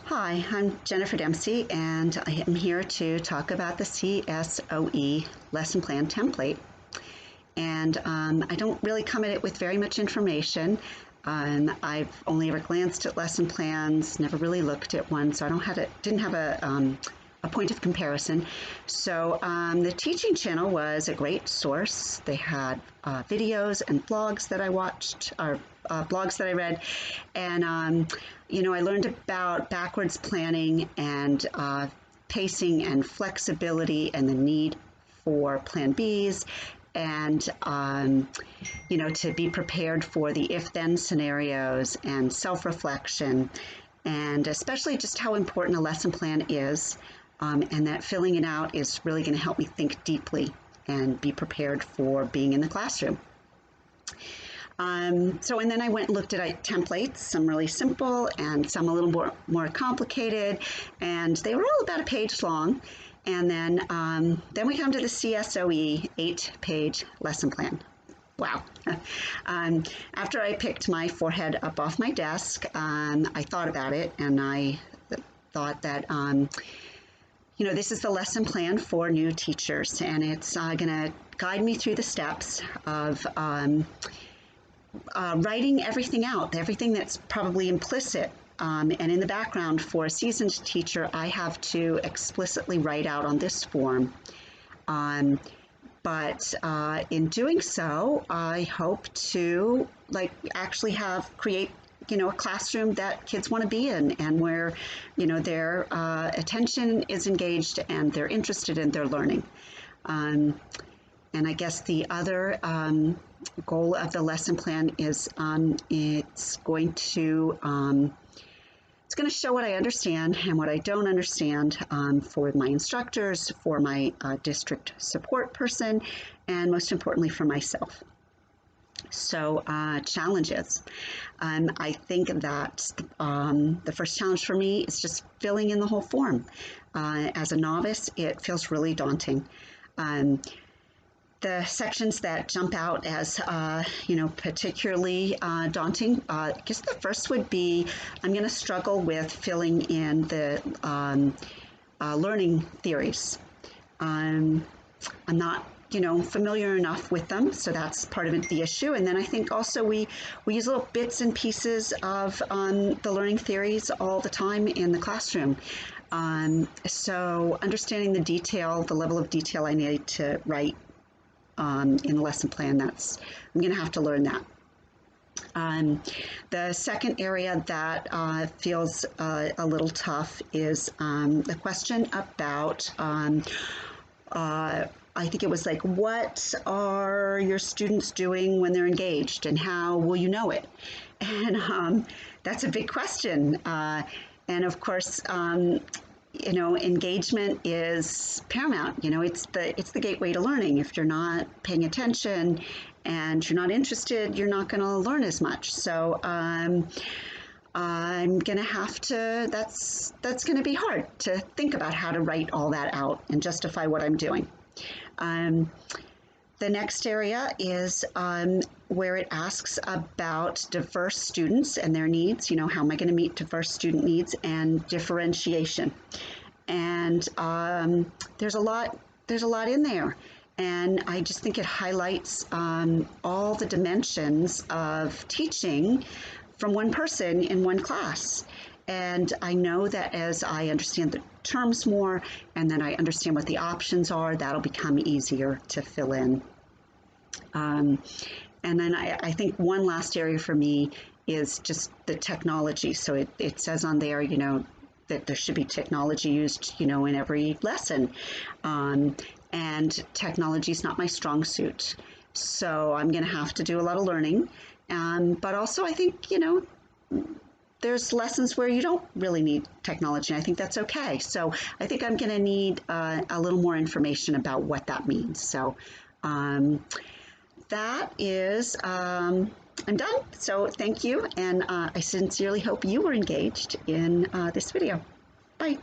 Hi, I'm Jennifer Dempsey, and I am here to talk about the CSOE lesson plan template. And I don't really come at it with very much information. I've only ever glanced at lesson plans, never really looked at one, so didn't have a point of comparison. So the teaching channel was a great source. They had videos and blogs that I watched, or blogs that I read, and I learned about backwards planning and pacing and flexibility and the need for Plan Bs and to be prepared for the if-then scenarios and self-reflection, and especially just how important a lesson plan is, and that filling it out is really going to help me think deeply and be prepared for being in the classroom. And then I went and looked at templates, some really simple and some a little more complicated, and they were all about a page long. And then we come to the CSOE 8-page lesson plan. Wow. After I picked my forehead up off my desk, I thought about it, and I thought that this is the lesson plan for new teachers, and it's going to guide me through the steps of writing everything out, everything that's probably implicit and in the background. For a seasoned teacher, I have to explicitly write out on this form. But in doing so, I hope to actually create a classroom that kids want to be in, and where their attention is engaged and they're interested in their learning. And I guess the other goal of the lesson plan is it's going to show what I understand and what I don't understand for my instructors, for my district support person, and most importantly for myself. So challenges. I think that the first challenge for me is just filling in the whole form. As a novice, it feels really daunting. The sections that jump out as, particularly daunting, I guess the first would be I'm going to struggle with filling in the learning theories. I'm not, familiar enough with them, so that's part of the issue. And then I think also we use little bits and pieces of the learning theories all the time in the classroom. So understanding the detail, the level of detail I need to write in the lesson plan, I'm going to have to learn that. The second area that feels a little tough is the question about, I think it was what are your students doing when they're engaged, and how will you know it? And that's a big question. And of course, engagement is paramount. It's the gateway to learning. If you're not paying attention and you're not interested, you're not going to learn as much. So I'm going to have to, that's going to be hard to think about how to write all that out and justify what I'm doing. The next area is where it asks about diverse students and their needs. How am I going to meet diverse student needs, and differentiation? And there's a lot in there. And I just think it highlights all the dimensions of teaching from one person in one class. And I know that as I understand the terms more, and then I understand what the options are, that'll become easier to fill in. And then I think one last area for me is just the technology. So it says on there, that there should be technology used, in every lesson. And technology is not my strong suit. So I'm going to have to do a lot of learning. But also I think, there's lessons where you don't really need technology. I think that's okay. So I think I'm going to need a little more information about what that means. So that is, I'm done. So thank you. And I sincerely hope you were engaged in this video. Bye.